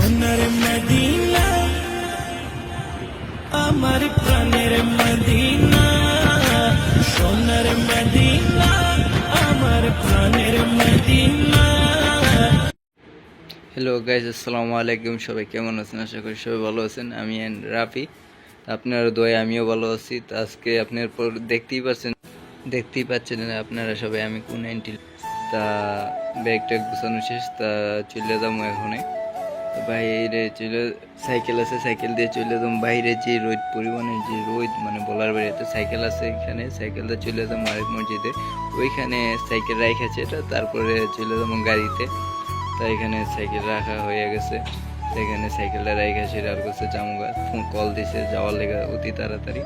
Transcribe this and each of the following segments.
সোনার মদিনা আমার প্রাণের মদিনা, সোনার মদিনা আমার প্রাণের মদিনা। হ্যালো গাইজ, আসসালামু আলাইকুম। সবাই কেমন আছেন? আশা করি সবাই ভালো আছেন। আমি রাফি, আপনার দোয়ায় আমিও ভালো আছি। তো আজকে আপনার পর দেখতেই পাচ্ছেন আপনারা সবাই আমি কোন এন্টিল। তা ব্যাগটা গুছানো শেষ, তা চলে যাবো এখনই বাইরে। সাইকেল আছে, সাইকেল দিয়ে চলে যাবো বাইরে। যে রোদ পরিমাণের যে রোদ, মানে বলার বাইরে। তো সাইকেল আছে এখানে, সাইকেলটা চলে যাবো আরেক মসজিদে, ওইখানে সাইকেল রাখাছে এটা, তারপরে চলে যাবো গাড়িতে। তাই এখানে সাইকেল রাখা হয়ে গেছে, এখানে সাইকেলটা রাখা সেটা আর কাছে জামুগা ফোন কল দিছে যাওয়ার লেগে অতি তাড়াতাড়ি।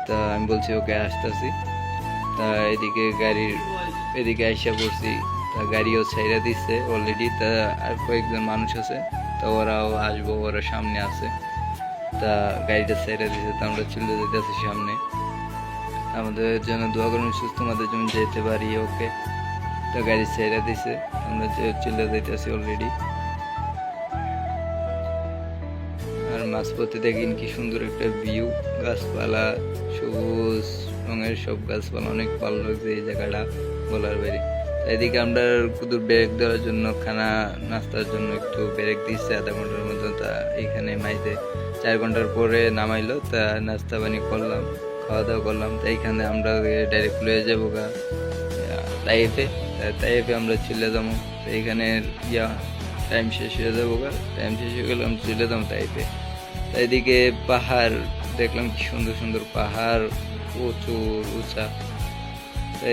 তা আমি বলছি ওকে আসতেছি। তা এদিকে আইসা পড়ছি। তা গাড়িও ছাইরা দিচ্ছে অলরেডি। তা আর কয়েকজন মানুষ আছে, তা ওরাও আসবো, ওরা সামনে আছে। তা গাড়িটা ছাইরা দিচ্ছে, তা আমরা চলে যেতেছি সামনে। আমাদের জন্য দোয়া করুন, সুস্থ আমাদের জন্য যেতে পারি। ওকে, তো গাড়ি ছেড়ে দিছে, আমরা চলে যাইতেছি অলরেডি। আর মাঝপথে দেখেন কি সুন্দর একটা ভিউ, গাছপালা, সবুজ রঙের সব গাছপালা, অনেক ভালো লাগছে এই জায়গাটা বলার বাইরে। এদিকে আমরা কুদুর ব্রেক দেওয়ার জন্য, খানা নাস্তার জন্য একটু ব্রেক দিচ্ছে আধা ঘন্টার মতো। তা এখানে মাইতে 4 ঘন্টার পরে নামাইলো। তা নাস্তা পানি করলাম, খাওয়া দাওয়া করলাম। তা এইখানে আমরা ডাইরেক্ট লয়ে যাবো তাইফে আমরা চলে যাবো। এইখানে টাইম শেষ হয়ে যাবো, টাইম শেষ হয়ে গেলে আমরা চলে যাবো তাইফে। এদিকে পাহাড় দেখলাম, কি সুন্দর সুন্দর পাহাড়, প্রচুর উঁচা।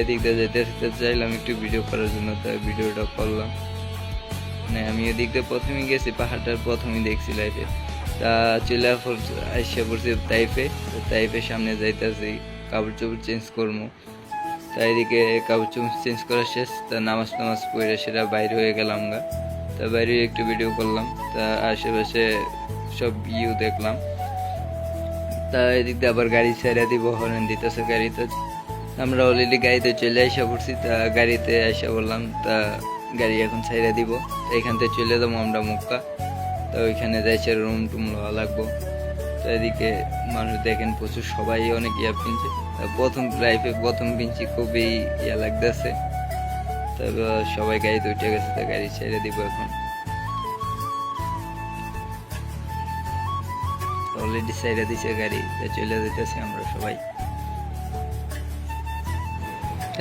এদিক দিয়ে যেতে চাইলাম একটু ভিডিও করার জন্য, তাই ভিডিওটা করলাম। মানে আমি এদিক দিয়ে প্রথমেই গেছি, পাহাড়টার প্রথমেই দেখছি লাইফে। তা চলে আসা পড়ছি তাইফে সামনে যাইতেছি, কাপড় চোপড় চেঞ্জ করবো। তাই এদিকে কাপড় চোপড় চেঞ্জ করা শেষ। তা নামাজ পড়ে সেটা বাইরে হয়ে গেলাম গা। তা বাইরে একটু ভিডিও করলাম। তা আশেপাশে সব ভিউ দেখলাম। তা এদিক দিয়ে আবার গাড়ি ছেড়ে দিব, হরেন দিতেছে গাড়িতে। আমরা অলরেডি গাড়িতে চলে আসা পড়ছি। তা গাড়িতে আসা বললাম, তা গাড়ি এখন ছেড়ে দিব। এইখান থেকে চলে যাবো আমরা মক্কা। তা ওইখানে যাইছে রুম টুম লওয়া লাগবো। তো এদিকে মানুষ দেখেন প্রচুর, সবাই অনেক কিনছে। প্রথম কিনছি, খুবই লাগতেছে। তবে সবাই গাড়িতে উঠে গেছে, তা গাড়ি ছেড়ে দিব এখন। অলরেডি ছেড়ে দিছে গাড়ি, চলে যেতেছি আমরা সবাই।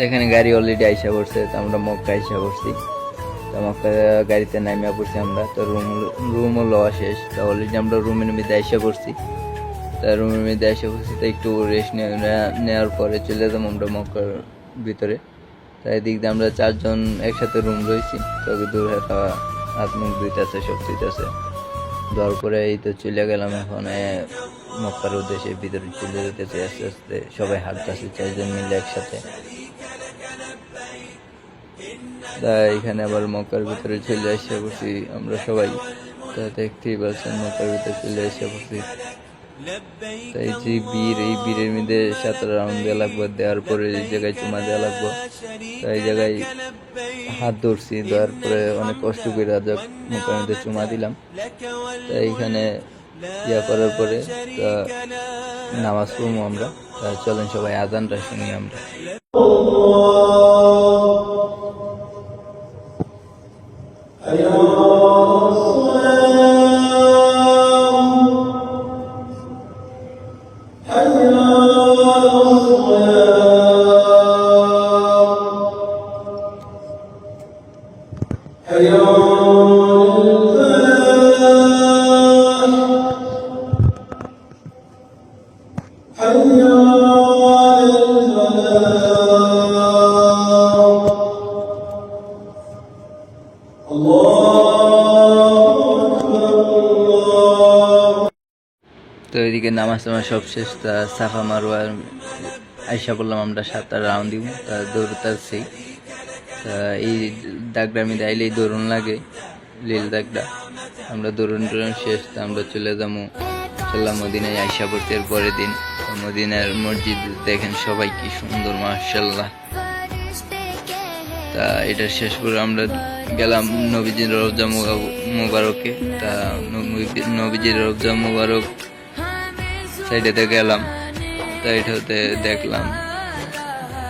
এখানে গাড়ি অলরেডি আইসা পড়ছে, তো আমরা মক্কা আইসা পড়ছি। তো মক্কা গাড়িতে নামিয়া পড়ছি আমরা। তো রুমও লওয়া শেষ। তো অলরেডি আমরা রুমের মধ্যে আইসা পড়ছি। তা রুমের মধ্যে আইসা পড়ছি, তো একটু রেস্ট নেওয়ার পরে চলে যাবো আমরা মক্কার ভিতরে। তাই এদিক দিয়ে আমরা 4 জন একসাথে রুম রয়েছি। তবে দূর হাত মুখ ধুইতেছে, সব ধুইতেছে। দেওয়ার পরে এই তো চলে গেলাম এখন মক্কার উদ্দেশ্যে। ভিতরে চলে যেতেছে আস্তে আস্তে, সবাই হাঁটতেছে 4 জন মিলে একসাথে। তাই এখানে আবার মক্কার ভিতরে চলে এসে পড়ছি আমরা সবাই। তা দেখতেই পাচ্ছেন মক্কার ভিতরে চলে এসে পড়ছি। তাই যে এই বীরের মধ্যে 7 রাউন্ড দেওয়া লাগবে, দেওয়ার পরে এই জায়গায় চুমা দেওয়া লাগবে। তাই এই জায়গায় হাত ধরছি, দেওয়ার পরে অনেক কষ্ট করে মক্কার মধ্যে চুমা দিলাম। তাই এখানে করার পরে তা নামাজ পড়বো আমরা। তা চলেন সবাই আজানটা শুনি আমরা। তো এদিকে নামাজ সব শেষ। তা সাফা মারোয়া আইসা বললাম আমরা 7টা রাউন্ড দিব। তা দৌড়তাছি। তা এই দাগটার মধ্যে আইলেই দৌড়ন লাগে, লীল দাগটা। আমরা দৌড়ন শেষ। তা আমরা চলে যাবো মদিনায় আইসা পড়তে এর পরের দিন। মদিনার মসজিদ দেখেন সবাই কি সুন্দর, মাশাআল্লাহ। তা এটা শেষ করে আমরা গেলাম নবীজির রওজা মুবারকে। তা নবীজির রওজা মুবারক সাইডেতে গেলাম, তা এটাতে দেখলাম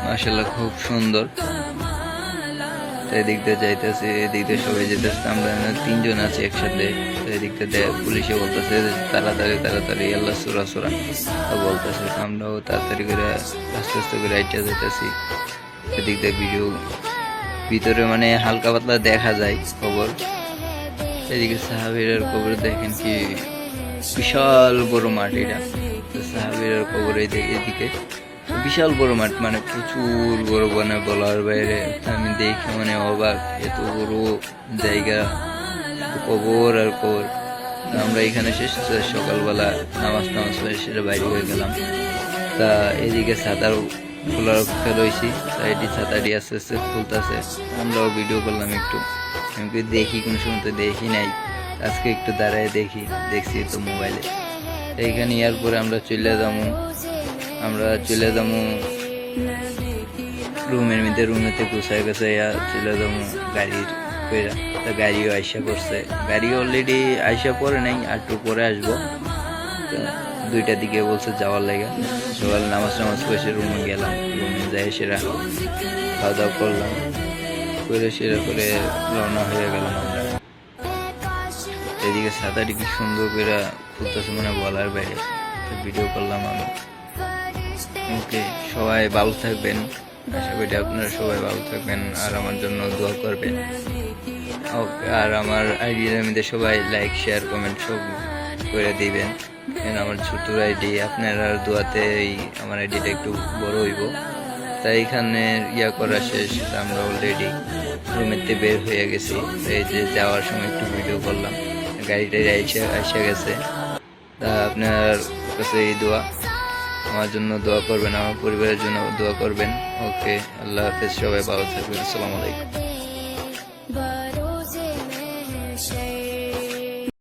মাশাআল্লাহ খুব সুন্দর। এদিক দিয়ে যাইতেছে, এদিক দিয়ে সবাই যেতেছে, আমরা 3 জন আছি একসাথে। এদিক দিয়ে পুলিশে বলতেছে তাড়াতাড়ি তাড়াতাড়ি আল্লাহ সুরা সুরা বলতেছে, আমরাও তাড়াতাড়ি করে আস্তে আস্তে করে আইটা যেতেছি। এদিক দিয়ে ভিতরে মানে হালকা পাতলা দেখা যায় কবর। এদিকে সাহাবীর কবর দেখেন কি বিশাল বড় মাঠ, এটা সাহাবীর কবর। এদিকে বিশাল বড় মাঠ, মানে প্রচুর বড়, মানে বলার বাইরে। আমি দেখে মানে অবাক, এত বড় জায়গা, কবর আর কবর। আমরা এখানে শেষ সকালবেলা নামাজ পড়ে সেটা বাইরে হয়ে গেলাম। তা এদিকে ছাতার খোলার ফেলছি, সাইডে ছাতাটি আস্তে আস্তে খুলতেছে। আমরাও ভিডিও করলাম একটু, আমি দেখি কোনো সময় তো দেখি নাই, আজকে একটু দাঁড়ায় দেখছি তো মোবাইলে। এইখানে ইয়ার পরে আমরা চলে যাবো রুমের মধ্যে, রুমেতে গুছাই চলে যাবো গাড়ির কইরা। তা গাড়িও আইসা করছে, গাড়ি অলরেডি আইসা পরে নাই, আর একটু পরে আসবো। 2টার দিকে বলছে যাওয়ার লাগে। সকালে নামাজ পড়ে রুমে গেলাম, রুমে যাই সেরা খাওয়া দাওয়া করলাম, করে সেরা করে রওনা হয়ে গেলাম আমরা। এদিকে ছাতাটি কি সুন্দর করে খুলতেছে, মানে বলার বাইরে। ভিডিও করলাম আমি। ওকে, সবাই ভালো থাকবেন, আশা করি আপনারা সবাই ভালো থাকবেন, আর আমার জন্য দোয়া করবেন। ওকে, আর আমার আইডির মধ্যে সবাই লাইক শেয়ার কমেন্ট সব করে দিবেন। আমার ছোট আইডি, আপনারা দোয়াতে আমার আইডিটা একটু বড় হইব। তাই এখানে করা শেষ, আমরা অলরেডি রুমেতে বের হয়ে গেছি। এই যে যাওয়ার সময় একটু ভিডিও করলাম, গাড়িটা এসে গেছে। তা আপনার কাছে এই দোয়া, আমার জন্য দোয়া করবেন, আমার পরিবারের জন্য দোয়া করবেন। ওকে, আল্লাহ হাফেজ, সবাই ভালো থাকবেন, আসসালামু আলাইকুম।